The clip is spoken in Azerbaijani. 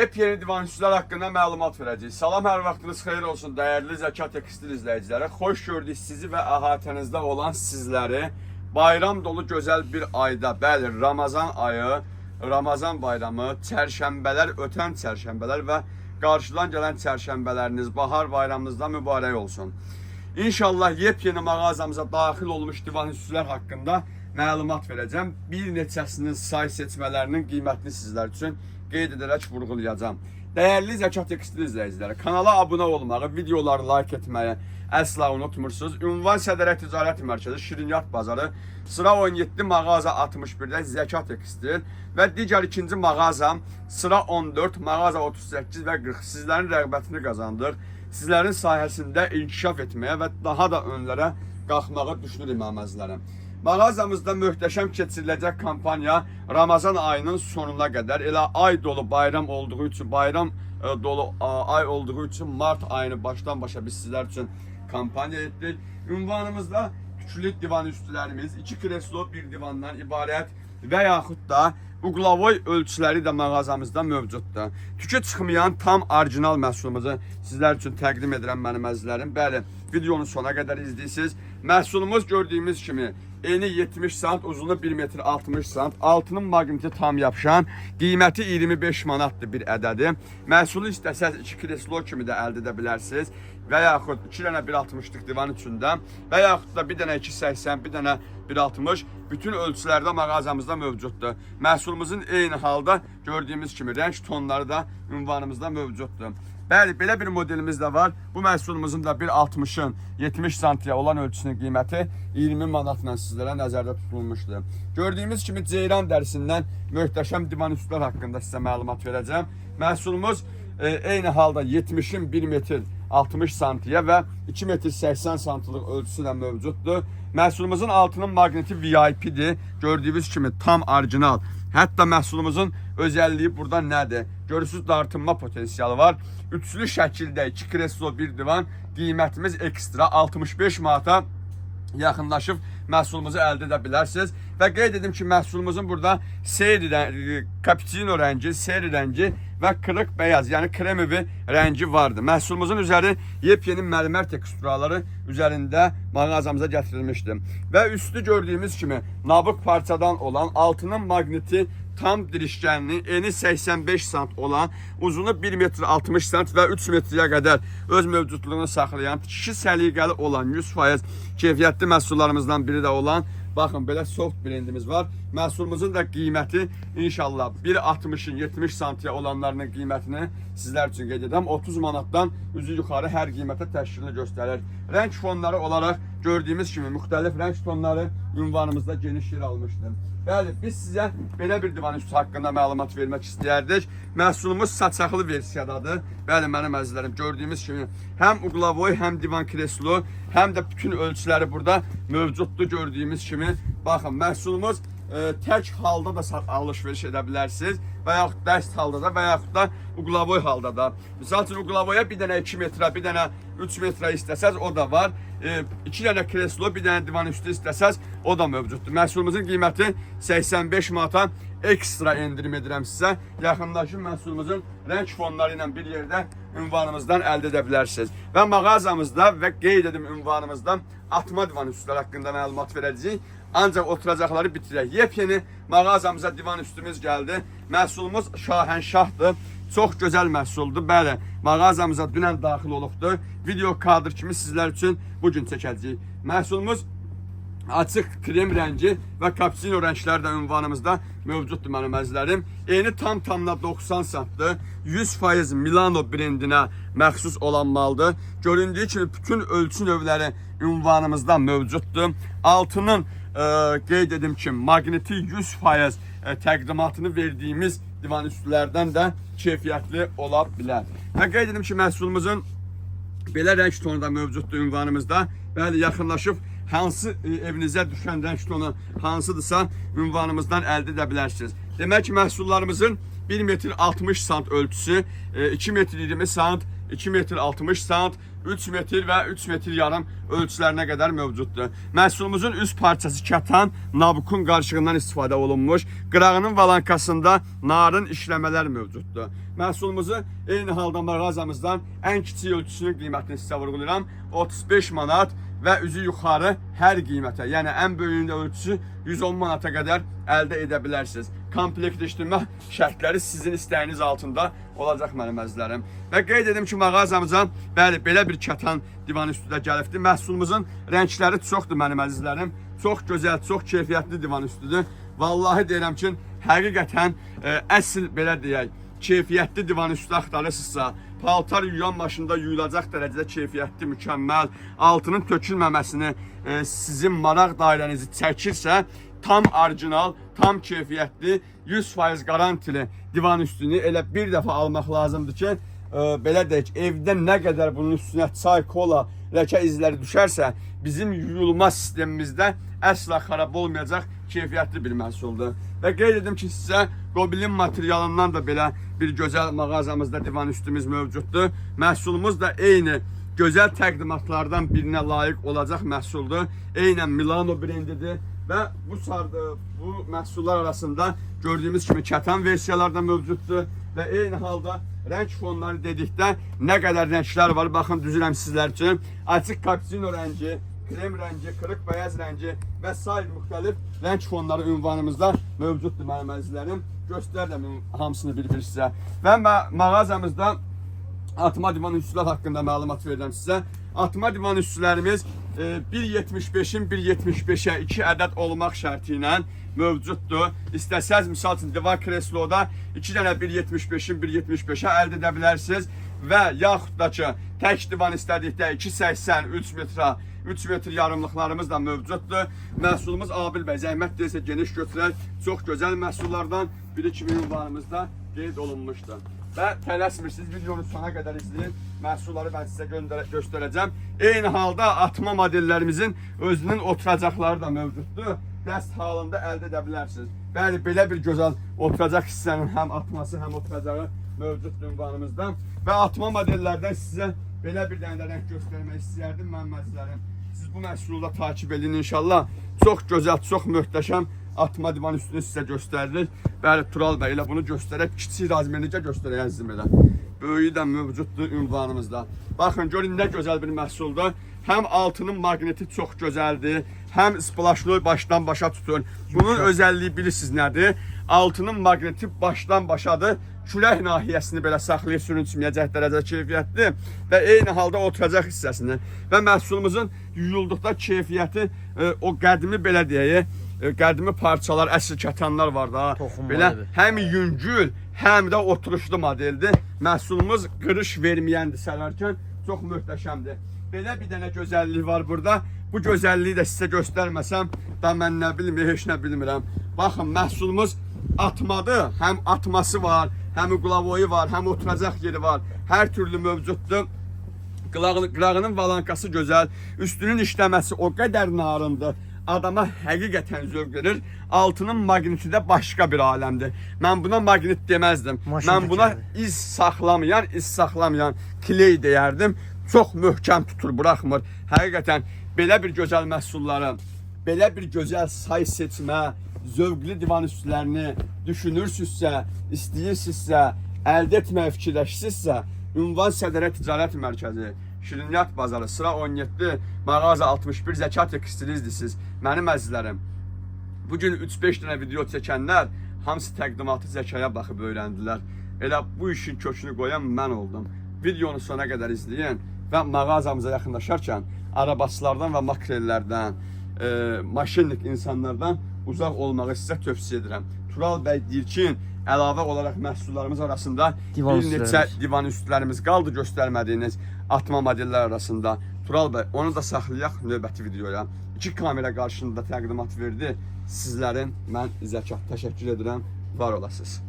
Yepyeni divan üstülər haqqında məlumat verəcəyik. Salam, hər vaxtınız xeyir olsun dəyərli Zəka Tekstil izləyiciləri. Xoş gördük sizi və əhatənizdə olan sizləri. Bayram dolu gözəl bir ayda, bəli, Ramazan ayı, Ramazan bayramı, çərşənbələr, ötən çərşənbələr və qarşıdan gələn çərşənbələriniz, bahar bayramınızda mübarək olsun. İnşallah yepyeni mağazamıza daxil olmuş divan üstülər haqqında məlumat verəcəm. Bir neçəsinin say seçmələrinin qiymətini sizlər üçün qeyd edərək vurğulayacağım. Dəyərli Zəka Tekstil izləyiciləri, kanala abunə olmağı, videoları like etməyi əsla unutmursunuz. Ünvan Sədərə Ticarət Mərkəzi, Şirinyat Bazarı, sıra 17, mağaza 61-də Zəka Tekstil və digər ikinci mağazam sıra 14, mağaza 38 və 40 sizlərin rəğbətini qazandır. Sizlərin sayəsində inkişaf etməyə və daha da önlərə qalxmağı düşünürəm əməzlərəm. Mağazamızda möhtəşəm keçiriləcək kampanya Ramazan ayının sonuna qədər, elə ay dolu bayram olduğu üçün, bayram dolu ay olduğu üçün Mart ayını başdan başa biz sizlər üçün kampanya etdik. Ünvanımızda tüklü divan üstülərimiz, 2 kreslo, 1 divandan ibarət və yaxud da uqlavoy ölçüləri də mağazamızda mövcuddur. Tükə çıxmayan tam orijinal məhsulumuzu sizlər üçün təqdim edirəm mənim əzizlərim. Bəli, videonun sona qədər izləyirsiniz. Məhsulumuz gördüyümüz kimi eni 70 sant, uzunu 1 metr 60 sant, altının maqniti tam yapışan, qiyməti 25 manatdır bir ədədi. Məhsulu istəsəz 2 kreslo kimi də əldə edə bilərsiniz və yaxud 2 dənə 1.60-lıq divan üçündə və yaxud da bir dənə 2.80, bir dənə 1.60 bütün ölçülərdə mağazamızda mövcuddur. Məhsulumuzun eyni halda gördüyümüz kimi rəng tonları da ünvanımızda mövcuddur. Bəli, belə bir modelimiz də var. Bu məhsulumuzun da 1.60-ın 70 santiyə olan ölçüsünün qiyməti 20 manatla sizlərə nəzərdə tutulmuşdur. Gördüyümüz kimi ceyran dərisindən möhtəşəm divan üstlər haqqında sizə məlumat verəcəm. Məhsulumuz eyni halda 70-in 1 metr 60 santiyə və 2 metr 80 santilıq ölçüsü ilə mövcuddur. Məhsulumuzun altının maqniti VIP-dir. Gördüyünüz kimi tam orijinal. Hətta məhsulumuzun özəlliyi burada nədir? Görürsünüz, dartınma potensialı var. Üçlü şəkildə 2 kreslo, 1 divan, qiymətimiz ekstra 65 manata yaxınlaşıb məhsulumuzu əldə edə bilərsiniz. Və qeyd edim ki, məhsulumuzun burada seri cappuccino rəngi, seri rəngi və qırıq beyaz, yəni kremovi rəngi vardır. Məhsulumuzun üzəri yepyeni mərmər teksturaları üzərində mağazamıza gətirilmişdir. Və üstü gördüyümüz kimi nabıq parçadan olan, altının maqniti tam dirişkənli, eni 85 sant olan, uzunu 1 metr 60 sant və 3 metryə qədər öz mövcudluğunu saxlayan, tikişi səliqəli olan, 100% keyfiyyətli məhsullarımızdan biri də olan, baxın, belə soft brendimiz var. Məhsulumuzun da qiyməti inşallah 1.60-ın 70 santiyə olanlarının qiymətini sizlər üçün qeyd edəm. 30 manatdan üzü yuxarı hər qiymətə təşkilini göstərir. Rəng fonları olaraq gördüyümüz kimi müxtəlif rəng tonları ünvanımızda geniş yer almışdır. Bəli, biz sizə belə bir divan üstü haqqında məlumat vermək istəyərdik. Məhsulumuz saçaqlı versiyadadır. Bəli, mənim əzizlərim, gördüyümüz kimi həm uqlavoy, həm divan kreslo, həm də bütün ölçüləri burada mövcuddur gördüyümüz kimi. Baxın, məhsulumuz tək halda da alış-veriş edə bilərsiniz və yaxud dəst halda da və yaxud da uqlavoy halda da. Misal üçün uqlavoya bir dənə 2 metrə, bir dənə 3 metrə istəsəz o da var. 2 dənə kreslo, bir dənə divan üstü istəsəz o da mövcuddur. Məhsulumuzun qiyməti 85 manata ekstra endirim edirəm sizə. Yaxınlaşın məhsulumuzun rəng fonları ilə bir yerdə ünvanımızdan əldə edə bilərsiniz. Və mağazamızda və qeyd edim ünvanımızdan atma divan üstləri haqqında məlumat verəcəyik. Ancaq oturacaqları bitirək. Yepyeni mağazamıza divan üstümüz gəldi. Məhsulumuz şahənşahdır. Çox gözəl məhsuldur. Bəli, mağazamıza dünən daxil olubdur. Video kadr kimi sizlər üçün bugün çəkəcəyik. Məhsulumuz açıq krem rəngi və cappuccino rəngləri də ünvanımızda mövcuddur mənim əzizlərim. Eni tam-tamına 90 santdır. 100% Milano brendinə məxsus olan maldır. Göründüyü kimi bütün ölçü növləri ünvanımızda mövcuddur. Altının qeyd edim ki, maqniti 100% təqdimatını verdiyimiz divan üstülərdən də keyfiyyətli ola bilər. Və qeyd edim ki, məhsulumuzun belə rəng tonu da mövcuddur ünvanımızda. Bəli, yaxınlaşıb hansı evinizə düşən rəng tonu hansıdırsa ünvanımızdan əldə edə bilərsiniz. Demək ki, məhsullarımızın 1 metr 60 sant ölçüsü, 2 metr 20 sant 2 metr 60 sant, 3 metr və 3 metr yarım ölçülərinə qədər mövcuddur. Məhsulumuzun üst parçası kətan, nabukun qarışığından istifadə olunmuş. Qırağının valankasında narın işləmələr mövcuddur. Məhsulumuzu eyni halda mağazamızdan ən kiçik ölçüsünün qiymətini sizə vurğulayıram. 35 manat və üzü yuxarı hər qiymətə, yəni ən böyüyündə ölçüsü 110 manata qədər əldə edə bilərsiniz. Komplektləşdirmə şərtləri sizin istəyiniz altında olacaq mənim əzizlərim. Və qeyd edim ki, mağazamıza bəli, belə bir kətan divan üstü də gəlibdir. Məhsulumuzun rəngləri çoxdur mənim əzizlərim. Çox gözəl, çox keyfiyyətli divan üstüdür. Vallahi deyirəm ki, həqiqətən əsl belə deyək, keyfiyyətli divan üstü axtarırsınızsa, paltar yuyan maşında yuyulacaq dərəcədə keyfiyyətli, mükəmməl, altının tökülməməsini sizin maraq dairənizi çəkirsə, tam orijinal, tam keyfiyyətli, 100% garantili divan üstünü elə bir dəfə almaq lazımdır ki, belə deyək, evdə nə qədər bunun üstünə çay, kola, ləkə izləri düşərsə, bizim yuyulma sistemimizdə əsla xarab olmayacaq keyfiyyətli bir məhsuldur. Və qeyd edim ki, sizə Gobilin materialından da belə bir gözəl mağazamızda divan üstümüz mövcuddur. Məhsulumuz da eyni gözəl təqdimatlardan birinə layiq olacaq məhsuldur. Eynən Milano brendidir və bu məhsullar arasında gördüyümüz kimi kətan versiyalarda mövcuddur və eyni halda rəng fonları dedikdə nə qədər rənglər var, baxın düzürəm sizlər üçün. Açıq kapsino rəngi, krem rəngi, qırıq bəyaz rəngi və sair müxtəlif rəng fonları ünvanımızda mövcuddur mənim əzizlərim. Göstərəm hamısını bir-bir sizə. Və mağazamızda atma divan üstülər haqqında məlumat verirəm sizə. Atma divan üstülərimiz 1.75-in 1.75-ə 2 ədəd olmaq şərti ilə mövcuddur. İstəsəz, misal üçün, divan kresloda 2 dənə 1.75-in 1.75-ə əldə edə bilərsiniz və yaxud da ki, tək divan istədikdə 2.80, 3 metrə, 3 metr yarımlıqlarımız da mövcuddur. Məhsulumuz Abil bəy, zəhmət deyilsə geniş götürək, çox gözəl məhsullardan biri kimi ünvanımızda qeyd olunmuşdur. Və tələsmirsiniz, videonu sona qədər izləyin, məhsulları mən sizə göstərəcəm. Eyni halda atma modellərimizin özünün oturacaqları da mövcuddur. Dəst halında əldə edə bilərsiniz. Bəli, belə bir gözəl oturacaq hissənin həm atması, həm oturacağı mövcud ünvanımızda. Və atma modellərdən sizə belə bir dənə rəng göstərmək istəyərdim mən məzlərim. Siz bu məhsulu da takip edin inşallah. Çox gözəl, çox möhtəşəm atma divan üstünü sizə göstərilir. Bəli, Tural bəy elə bunu göstərək, kiçik razmerlikə göstərək əzizim elə. Böyüyü də mövcuddur ünvanımızda. Baxın, görün nə gözəl bir məhsuldur. Həm altının maqniti çox gözəldir, həm splaşlı başdan başa tutur. Bunun özəlliyi bilirsiniz nədir? Altının maqniti başdan başadır. Külək nahiyəsini belə saxlayır, sürünçməyəcək dərəcədə keyfiyyətli və eyni halda oturacaq hissəsini. Və məhsulumuzun yuyulduqda keyfiyyəti o qədimi belə deyək, qədimi parçalar, əsl kətanlar var da. Belə həm yüngül, həm də oturuşlu modeldir. Məhsulumuz qırış verməyəndir sərərkən, çox möhtəşəmdir. Belə bir dənə gözəllik var burada. Bu gözəlliyi də sizə göstərməsəm da mən nə bilim, heç nə bilmirəm. Baxın, məhsulumuz atmadır, həm atması var, həm qlavoyu var, həm oturacaq yeri var. Hər türlü mövcuddur. Qırağının valankası gözəl, üstünün işləməsi o qədər narındır. Adama həqiqətən zövq verir. Altının maqniti də başqa bir aləmdir. Mən buna maqnit deməzdim. Mən buna iz saxlamayan kley deyərdim. Çox möhkəm tutur, buraxmır. Həqiqətən belə bir gözəl məhsulları, belə bir gözəl say seçmə, zövqlü divan üstlərini düşünürsünüzsə, istəyirsinizsə, əldə etməyə fikirləşirsinizsə, Ünvan Sədərə Ticarət Mərkəzi, Şirniyyat Bazarı, sıra 17, mağaza 61, Zəkat Tekstilizdir. Mənim əzizlərim, bugün 3-5 dənə video çəkənlər hamısı təqdimatı zəkaya baxıb öyrəndilər. Elə bu işin kökünü qoyan mən oldum. Videonu sona qədər izləyin və mağazamıza yaxınlaşarkən arabasılardan və makrellərdən, maşinlik insanlardan uzaq olmağı sizə tövsiyə edirəm. Tural bəy deyir ki, əlavə olaraq məhsullarımız arasında bir neçə divan üstlərimiz qaldı göstərmədiyiniz atma modellər arasında. Tural bəy, onu da saxlayaq növbəti videoya. 2 kamera qarşısında təqdimat verdi. Sizlərin mən Zəkat təşəkkür edirəm. Var olasınız.